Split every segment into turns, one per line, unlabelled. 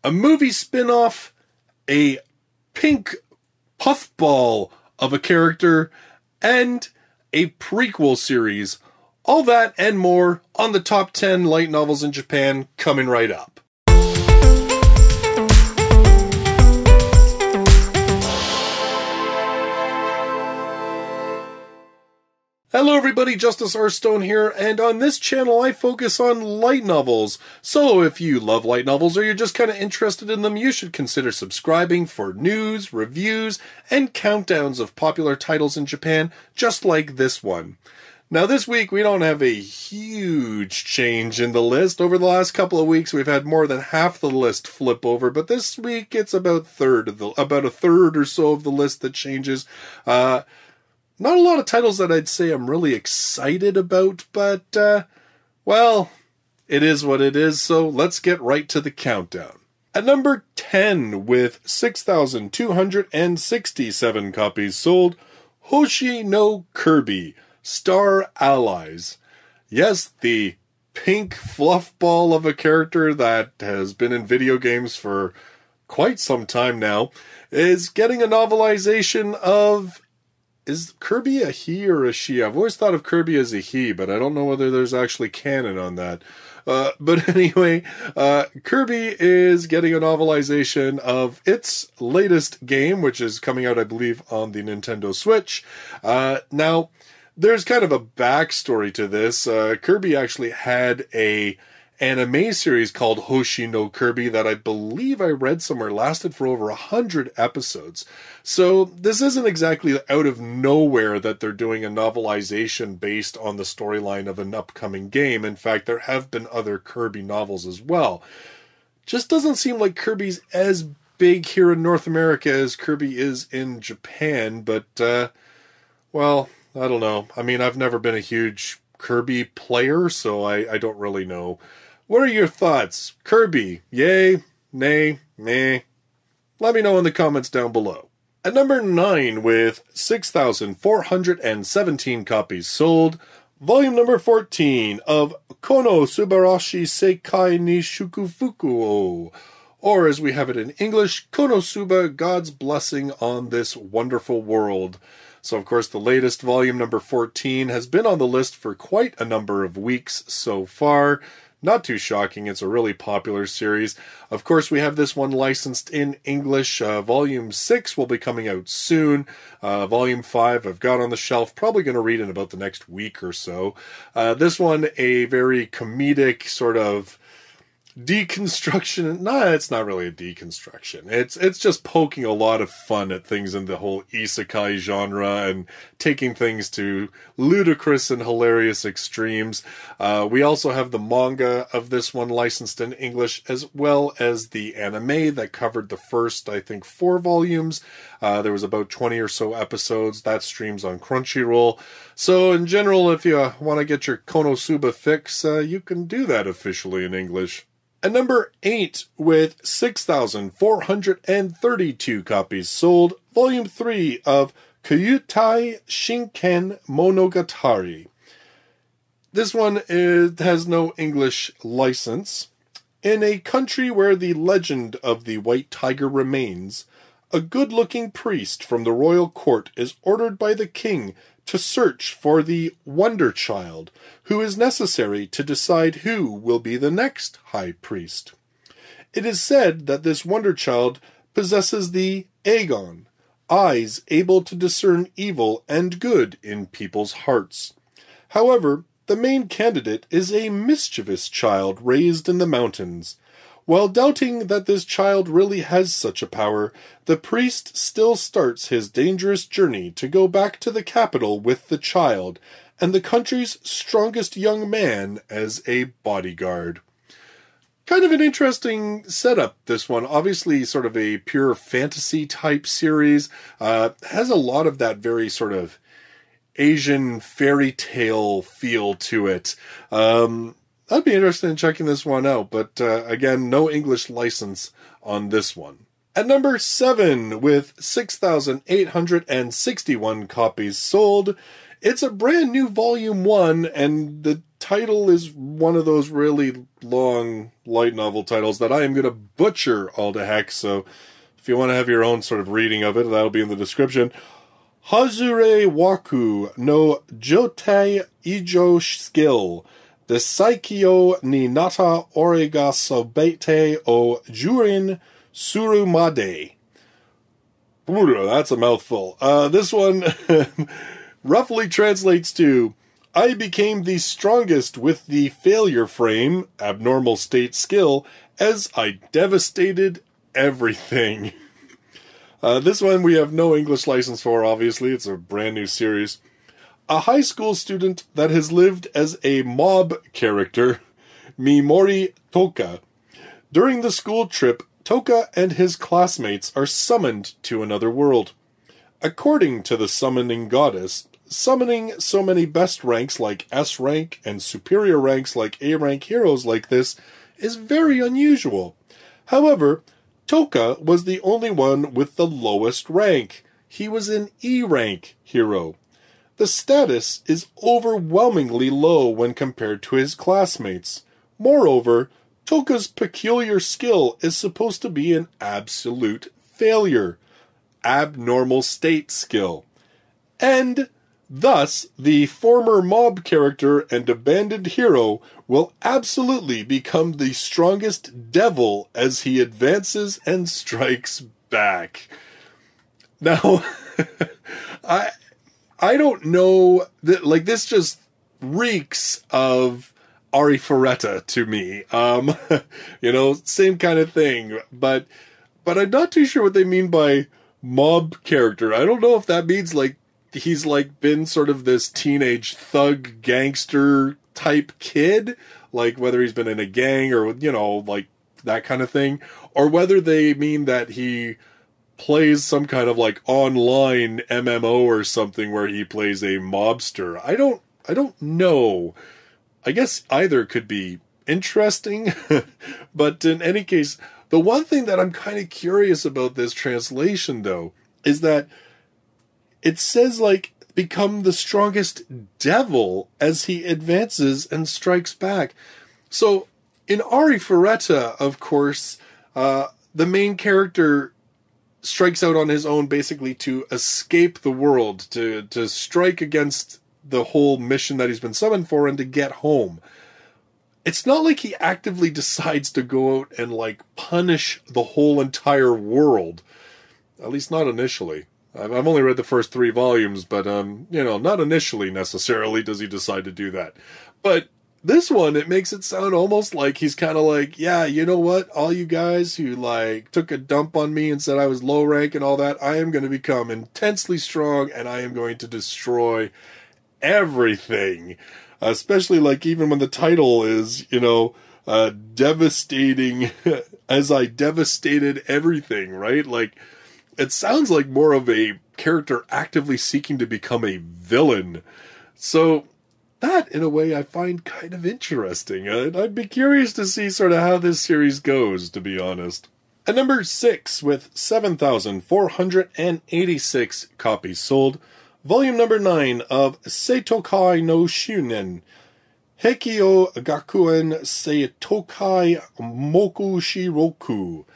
a movie spin-off, a pink puffball of a character, and a prequel series. All that and more on the top 10 light novels in Japan coming right up. Hello everybody, Justice R. Stone here, and on this channel I focus on light novels. So if you love light novels or you're just kind of interested in them, you should consider subscribing for news, reviews, and countdowns of popular titles in Japan, just like this one. Now this week we don't have a huge change in the list. Over the last couple of weeks we've had more than half the list flip over, but this week it's about a third or so of the list that changes. Not a lot of titles that I'd say I'm really excited about, but, well, it is what it is, so let's get right to the countdown. At number 10, with 6,267 copies sold, Hoshi no Kirby Star Allies. Yes, the pink fluff ball of a character that has been in video games for quite some time now is getting a novelization of... Is Kirby a he or a she? I've always thought of Kirby as a he, but I don't know whether there's actually canon on that. But anyway, Kirby is getting a novelization of its latest game, which is coming out, I believe, on the Nintendo Switch. Now, there's kind of a backstory to this. Kirby actually had a anime series called Hoshi no Kirby that I believe I read somewhere lasted for over 100 episodes. So this isn't exactly out of nowhere that they're doing a novelization based on the storyline of an upcoming game. In fact, there have been other Kirby novels as well. Just doesn't seem like Kirby's as big here in North America as Kirby is in Japan, but, well, I don't know. I mean, I've never been a huge Kirby player, so I don't really know. What are your thoughts? Kirby, yay, nay, meh? Let me know in the comments down below. At number 9, with 6,417 copies sold, volume number 14 of Kono Subarashii Sekai ni Shukufuku, or as we have it in English, Konosuba, God's Blessing on This Wonderful World. So, of course, the latest volume number 14 has been on the list for quite a number of weeks so far. Not too shocking, it's a really popular series. Of course, we have this one licensed in English. Volume 6 will be coming out soon. Volume 5 I've got on the shelf, probably going to read in about the next week or so. This one, a very comedic sort of deconstruction. Nah, it's not really a deconstruction. It's just poking a lot of fun at things in the whole isekai genre and taking things to ludicrous and hilarious extremes. We also have the manga of this one licensed in English, as well as the anime that covered the first, I think, 4 volumes. There was about 20 or so episodes. That streams on Crunchyroll. So in general, if you want to get your Konosuba fix, you can do that officially in English. At number 8, with 6,432 copies sold, Volume 3 of Kyuutei Shinken Monogatari. This one has no English license. In a country where the legend of the White Tiger remains, a good-looking priest from the royal court is ordered by the king to search for the Wonder Child, who is necessary to decide who will be the next high priest. It is said that this Wonder Child possesses the Aegon, eyes able to discern evil and good in people's hearts. However, the main candidate is a mischievous child raised in the mountains. While doubting that this child really has such a power, the priest still starts his dangerous journey to go back to the capital with the child, and the country's strongest young man as a bodyguard. Kind of an interesting setup, this one. Obviously sort of a pure fantasy type series. Has a lot of that very sort of Asian fairy tale feel to it. I'd be interested in checking this one out, but again, no English license on this one. At number 7, with 6,861 copies sold, It's a brand new volume 1, and the title is one of those really long light novel titles that I am going to butcher all to heck, so if you want to have your own sort of reading of it, that'll be in the description. Hazure Waku no Joutai ijou skill. The saikyou ni natta orega subete o juurin surumade. Ooh, that's a mouthful. This one roughly translates to, I became the strongest with the failure frame, abnormal state skill, as I devastated everything. This one we have no English license for, obviously. It's a brand new series. A high school student that has lived as a mob character, Mimori Toka. During the school trip, Toka and his classmates are summoned to another world. According to the summoning goddess, summoning so many best ranks like S rank and superior ranks like A rank heroes like this is very unusual. However, Toka was the only one with the lowest rank. He was an E rank hero. The status is overwhelmingly low when compared to his classmates. Moreover, Toka's peculiar skill is supposed to be an absolute failure. Abnormal state skill. And thus, the former mob character and abandoned hero will absolutely become the strongest devil as he advances and strikes back. Now, I don't know, that, like, this just reeks of Arifureta to me. You know, same kind of thing, but I'm not too sure what they mean by mob character. I don't know if that means, like, he's, like, been sort of this teenage thug gangster type kid, like, whether he's been in a gang or, you know, like, that kind of thing, or whether they mean that he plays some kind of, like, online MMO or something where he plays a mobster. I don't know. I guess either could be interesting, but in any case, the one thing that I'm kind of curious about this translation, though, is that it says, like, become the strongest devil as he advances and strikes back. So, in Arifureta, of course, the main character strikes out on his own basically to escape the world, to strike against the whole mission that he's been summoned for and to get home. It's not like he actively decides to go out and, like, punish the whole entire world. At least not initially. I've only read the first 3 volumes, but, you know, not initially necessarily does he decide to do that. But this one, it makes it sound almost like he's kind of like, yeah, you know what? All you guys who, like, took a dump on me and said I was low rank and all that, I am going to become intensely strong and I am going to destroy everything. Especially, like, even when the title is, you know, devastating as I devastated everything, right? Like, it sounds like more of a character actively seeking to become a villain. So that, in a way, I find kind of interesting. I'd be curious to see sort of how this series goes, to be honest. At number 6, with 7,486 copies sold, volume number 9 of Seitokai no Shuunen, Hekiyou Gakuen Seitokai mokushiroku.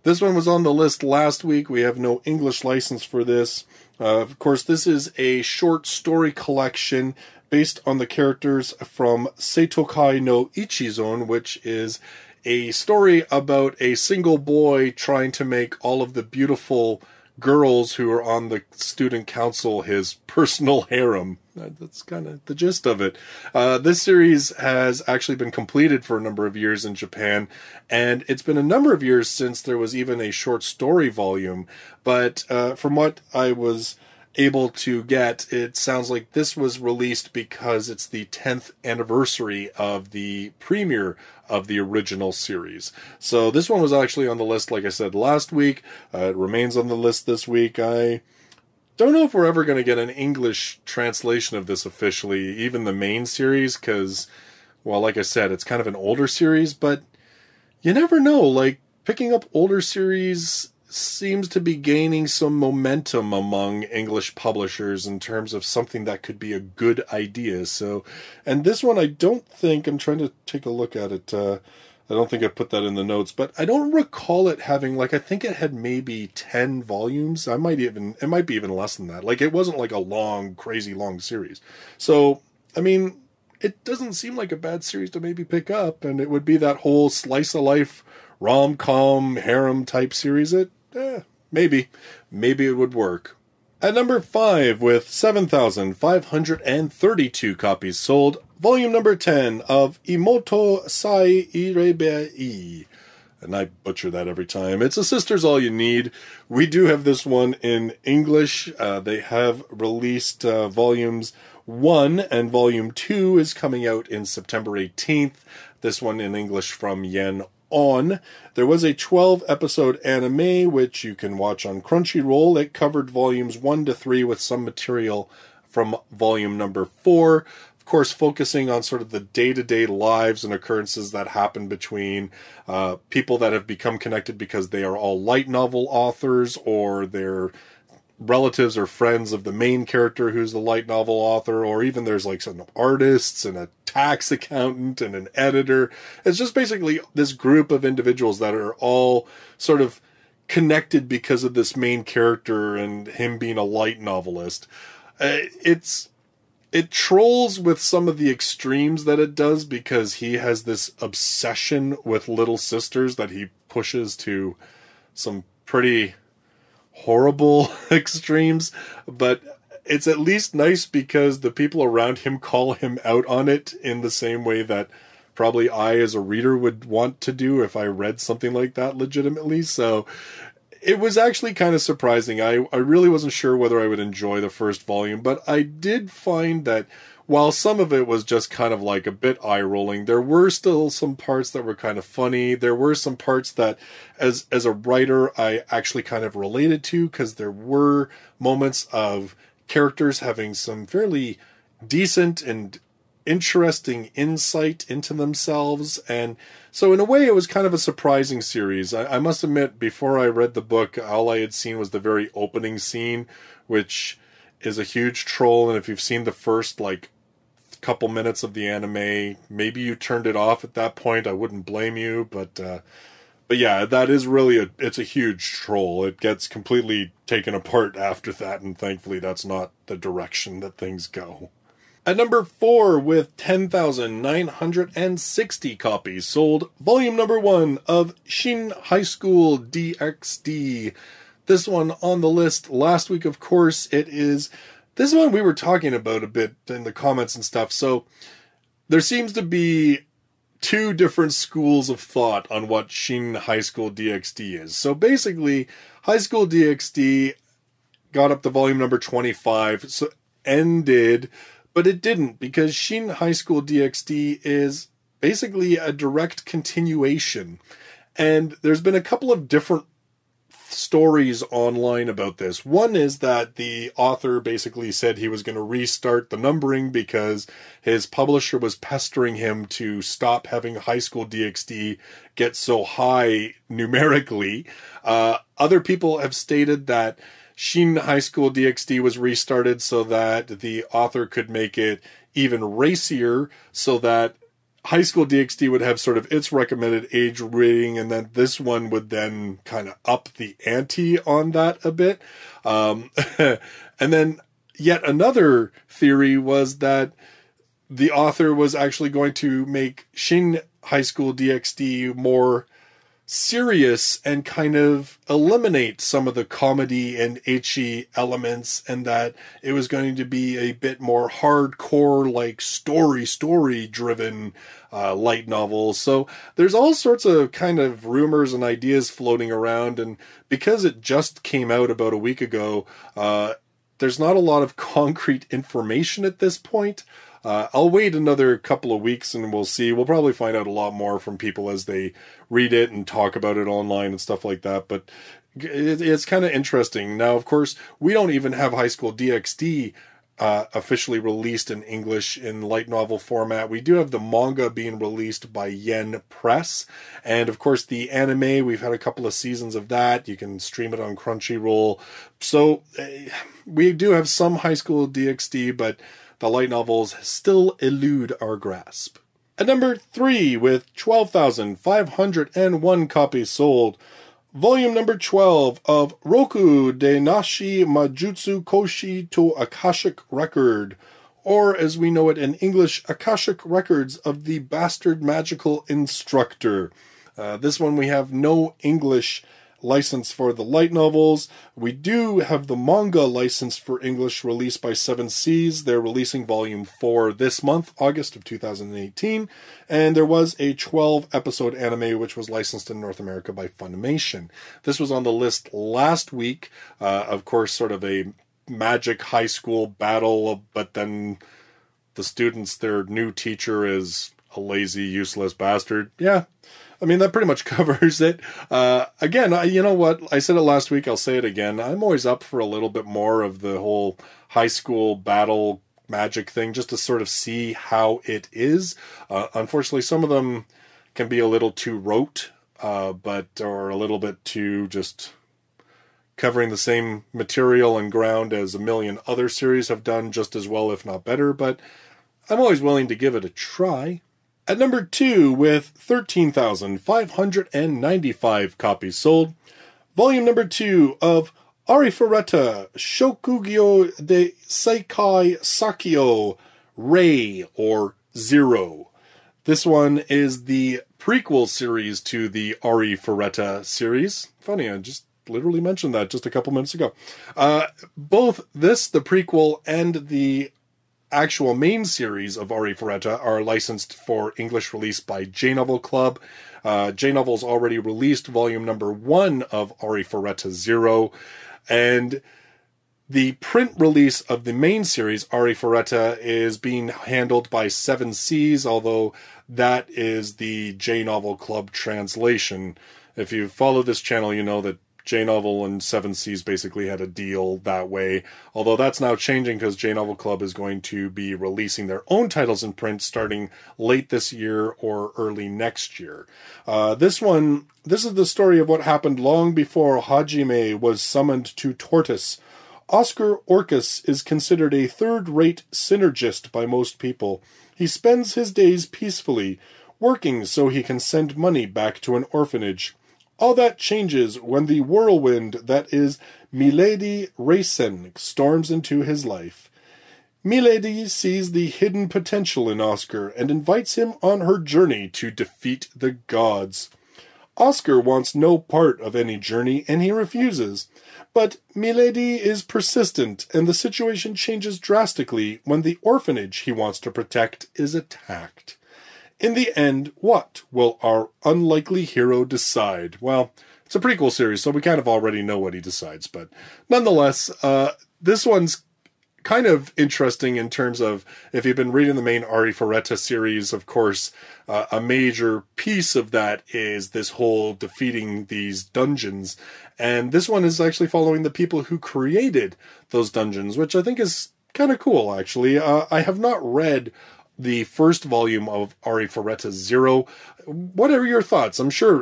This one was on the list last week. We have no English license for this. Of course, this is a short story collection based on the characters from Seitokai no Ichizon, which is a story about a single boy trying to make all of the beautiful girls who are on the student council his personal harem. That's kind of the gist of it. This series has actually been completed for a number of years in Japan, and it's been a number of years since there was even a short story volume, but from what I was able to get, it sounds like this was released because it's the 10th anniversary of the premiere of the original series. So this one was actually on the list, like I said, last week. It remains on the list this week. I don't know if we're ever going to get an English translation of this officially, even the main series, because, well, like I said, it's kind of an older series, but you never know. Like, picking up older series seems to be gaining some momentum among English publishers in terms of something that could be a good idea. So, and this one I don't think, I'm trying to take a look at it, I don't think I put that in the notes, but I don't recall it having, like, I think it had maybe 10 volumes. It might be even less than that. Like, it wasn't like a long, crazy long series. So, I mean, it doesn't seem like a bad series to maybe pick up, and it would be that whole slice of life, rom-com, harem type series. Maybe it would work. At number 5, with 7,532 copies sold, volume number 10 of Imouto Sae ireba. And I butcher that every time. It's A Sister's All You Need. We do have this one in English. They have released volumes 1 and volume 2 is coming out in September 18th. This one in English from Yen on. There was a 12-episode anime, which you can watch on Crunchyroll. It covered volumes 1 to 3 with some material from volume number 4. Of course, focusing on sort of the day-to-day lives and occurrences that happen between people that have become connected because they are all light novel authors, or they're relatives or friends of the main character who's the light novel author, or even there's like some artists and a tax accountant and an editor. It's just basically this group of individuals that are all sort of connected because of this main character and him being a light novelist. It trolls with some of the extremes that it does, because he has this obsession with little sisters that he pushes to some pretty horrible extremes, but it's at least nice because the people around him call him out on it in the same way that probably I as a reader would want to do if I read something like that legitimately. So it was actually kind of surprising. I really wasn't sure whether I would enjoy the first volume, but I did find that while some of it was just kind of like a bit eye-rolling, there were still some parts that were kind of funny. There were some parts that, as a writer, I actually kind of related to, because there were moments of characters having some fairly decent and interesting insight into themselves. And so in a way, it was kind of a surprising series. I must admit, before I read the book, all I had seen was the very opening scene, which is a huge troll. And if you've seen the first, like, couple minutes of the anime, maybe you turned it off at that point. I wouldn't blame you, but yeah, that is really it's a huge troll. It gets completely taken apart after that, and thankfully that's not the direction that things go. At number 4, with 10,960 copies sold, volume number 1 of Shin High School DxD. This one on the list last week, of course. This one we were talking about a bit in the comments and stuff. So there seems to be 2 different schools of thought on what Shin High School DxD is. So basically, High School DxD got up to volume number 25, so ended, but it didn't, because Shin High School DxD is basically a direct continuation. And there's been a couple of different stories online about this. One is that the author basically said he was going to restart the numbering because his publisher was pestering him to stop having High School DxD get so high numerically. Other people have stated that Shin High School DxD was restarted so that the author could make it even racier, so that High School DxD would have sort of its recommended age rating, and then this one would then kind of up the ante on that a bit. And then yet another theory was that the author was actually going to make Shin High School DxD more serious and kind of eliminate some of the comedy and ecchi elements, and that it was going to be a bit more hardcore, like story driven light novels. So there's all sorts of kind of rumors and ideas floating around, and because it just came out about a week ago, there's not a lot of concrete information at this point. I'll wait another couple of weeks and we'll see. We'll probably find out a lot more from people as they read it and talk about it online and stuff like that. But it's kind of interesting. Now, of course, we don't even have High School DxD officially released in English in light novel format. We do have the manga being released by Yen Press. And of course the anime, we've had a couple of seasons of that. You can stream it on Crunchyroll. So we do have some high school DxD, but the light novels still elude our grasp. At number 3, with 12,501 copies sold, volume number 12 of Roku de Nashi Majutsu Koshi to Akashic Record, or as we know it in English, Akashic Records of the Bastard Magical Instructor. This one we have no English license for the light novels. We do have the manga license for English released by 7 Seas. They're releasing volume 4 this month, August of 2018. And there was a 12-episode anime which was licensed in North America by Funimation. This was on the list last week. Of course, sort of a magic high school battle, but then the students, their new teacher is a lazy, useless bastard. Yeah. I mean, that pretty much covers it. Again, you know what? I said it last week. I'll say it again. I'm always up for a little bit more of the whole high school battle magic thing, just to sort of see how it is. Unfortunately, some of them can be a little too rote, or a little bit too just covering the same material and ground as a million other series have done just as well, if not better. But I'm always willing to give it a try. At number 2, with 13,595 copies sold, volume number 2 of Arifureta Shokugyo de Sekai Saikyou Rei, or Zero. This one is the prequel series to the Arifureta series. Funny, I just literally mentioned that just a couple minutes ago. Both this, the prequel, and the actual main series of Arifureta are licensed for English release by J-Novel Club. J-Novel's already released volume number 1 of Arifureta Zero, and the print release of the main series, Arifureta, is being handled by 7 Seas, although that is the J-Novel Club translation. If you follow this channel, you know that J-Novel and 7 Seas basically had a deal that way, although that's now changing because J-Novel Club is going to be releasing their own titles in print starting late this year or early next year. This is the story of what happened long before Hajime was summoned to Tortoise. Oscar Orcus is considered a third-rate synergist by most people. He spends his days peacefully, working so he can send money back to an orphanage. All that changes when the whirlwind that is Milady Racen storms into his life. Milady sees the hidden potential in Oscar and invites him on her journey to defeat the gods. Oscar wants no part of any journey and he refuses. But Milady is persistent and the situation changes drastically when the orphanage he wants to protect is attacked. In the end, what will our unlikely hero decide? Well, it's a prequel series, so we kind of already know what he decides, but nonetheless, this one's kind of interesting in terms of, if you've been reading the main Arifureta series, of course, a major piece of that is this whole defeating these dungeons, and this one is actually following the people who created those dungeons, which I think is kind of cool, actually. I have not read the first volume of Arifureta Zero. What are your thoughts? I'm sure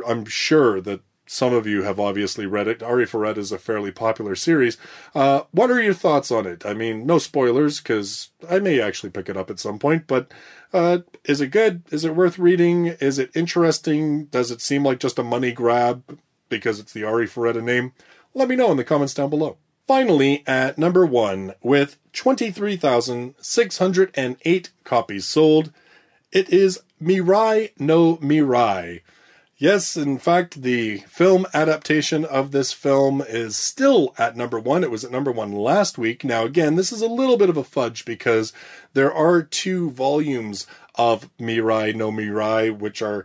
that some of you have obviously read it. Arifureta is a fairly popular series. What are your thoughts on it? I mean, no spoilers, because I may actually pick it up at some point, but is it good? Is it worth reading? Is it interesting? Does it seem like just a money grab because it's the Arifureta name? Let me know in the comments down below. Finally, at number 1, with 23,608 copies sold, it is Mirai no Mirai. Yes, in fact, the film adaptation of this film is still at number 1. It was at number 1 last week. Now, again, this is a little bit of a fudge because there are 2 volumes of Mirai no Mirai, which are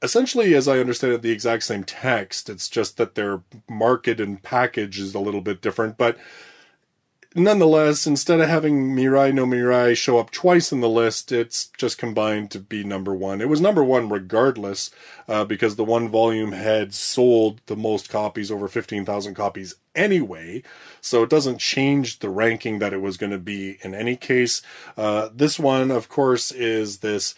essentially, as I understand it, the exact same text. It's just that their market and package is a little bit different. But nonetheless, instead of having Mirai no Mirai show up twice in the list, it's just combined to be number one. It was number one regardless, because the one volume had sold the most copies, over 15,000 copies anyway, so it doesn't change the ranking that it was going to be in any case. This one, of course, is this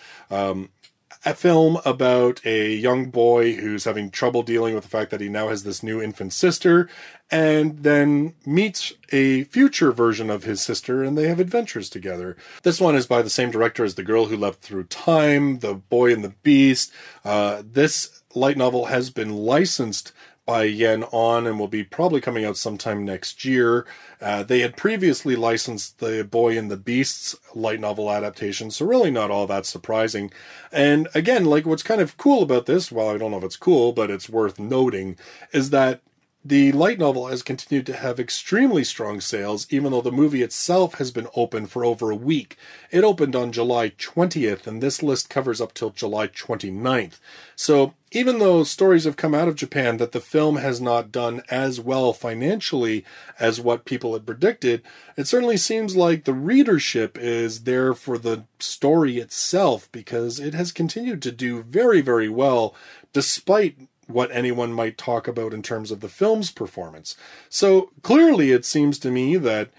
a film about a young boy who's having trouble dealing with the fact that he now has this new infant sister, and then meets a future version of his sister, and they have adventures together. This one is by the same director as The Girl Who Leapt Through Time, The Boy and the Beast. This light novel has been licensed by Yen On and will be probably coming out sometime next year. They had previously licensed The Boy and the Beast's light novel adaptation, so really not all that surprising. And again, like, what's kind of cool about this, well, I don't know if it's cool, but it's worth noting, is that the light novel has continued to have extremely strong sales, even though the movie itself has been open for over a week. It opened on July 20th, and this list covers up till July 29th. So even though stories have come out of Japan that the film has not done as well financially as what people had predicted, it certainly seems like the readership is there for the story itself, because it has continued to do very, very well, despite what anyone might talk about in terms of the film's performance. So clearly it seems to me that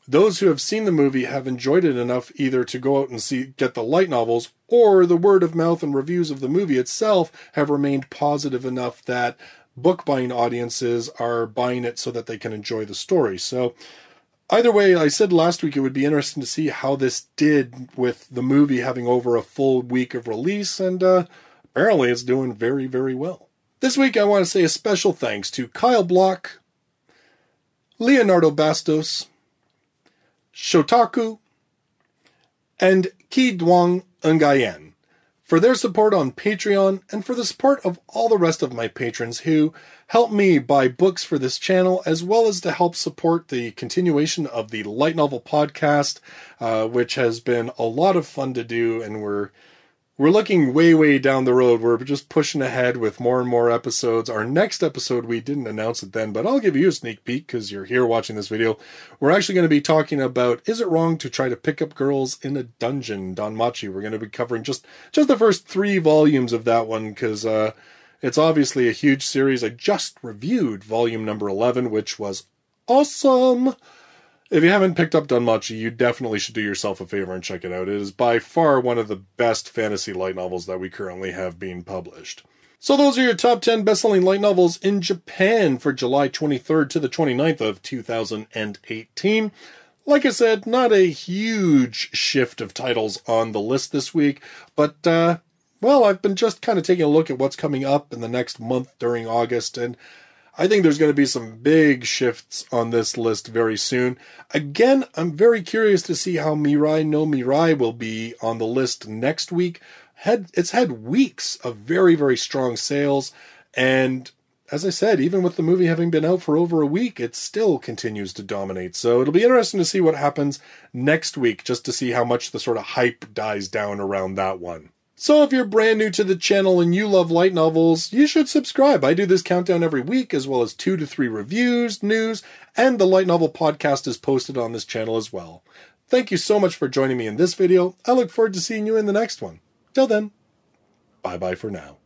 those who have seen the movie have enjoyed it enough either to go out and get the light novels, or the word of mouth and reviews of the movie itself have remained positive enough that book buying audiences are buying it so that they can enjoy the story. So either way, I said last week it would be interesting to see how this did with the movie having over a full week of release, and apparently it's doing very, very well. This week I want to say a special thanks to Kyle Block, Leonardo Bastos, Shotaku, and Ki Duang Ngayen for their support on Patreon, and for the support of all the rest of my patrons who help me buy books for this channel, as well as to help support the continuation of the Light Novel Podcast, which has been a lot of fun to do, and we're looking way, way down the road. We're just pushing ahead with more and more episodes. Our next episode, we didn't announce it then, but I'll give you a sneak peek because you're here watching this video. We're actually going to be talking about, is it wrong to try to pick up girls in a dungeon, Danmachi. We're going to be covering just the first 3 volumes of that one, because it's obviously a huge series. I just reviewed volume number 11, which was awesome. If you haven't picked up Danmachi, you definitely should do yourself a favor and check it out. It is by far one of the best fantasy light novels that we currently have being published. So those are your top 10 best-selling light novels in Japan for July 23rd to the 29th of 2018. Like I said, not a huge shift of titles on the list this week, but, well, I've been just kind of taking a look at what's coming up in the next month during August, and I think there's going to be some big shifts on this list very soon. Again, I'm very curious to see how Mirai no Mirai will be on the list next week. It's had weeks of very, very strong sales, and as I said, even with the movie having been out for over a week, it still continues to dominate. So it'll be interesting to see what happens next week, just to see how much the sort of hype dies down around that one. So if you're brand new to the channel and you love light novels, you should subscribe. I do this countdown every week, as well as 2 to 3 reviews, news, and the Light Novel Podcast is posted on this channel as well. Thank you so much for joining me in this video. I look forward to seeing you in the next one. Till then, bye-bye for now.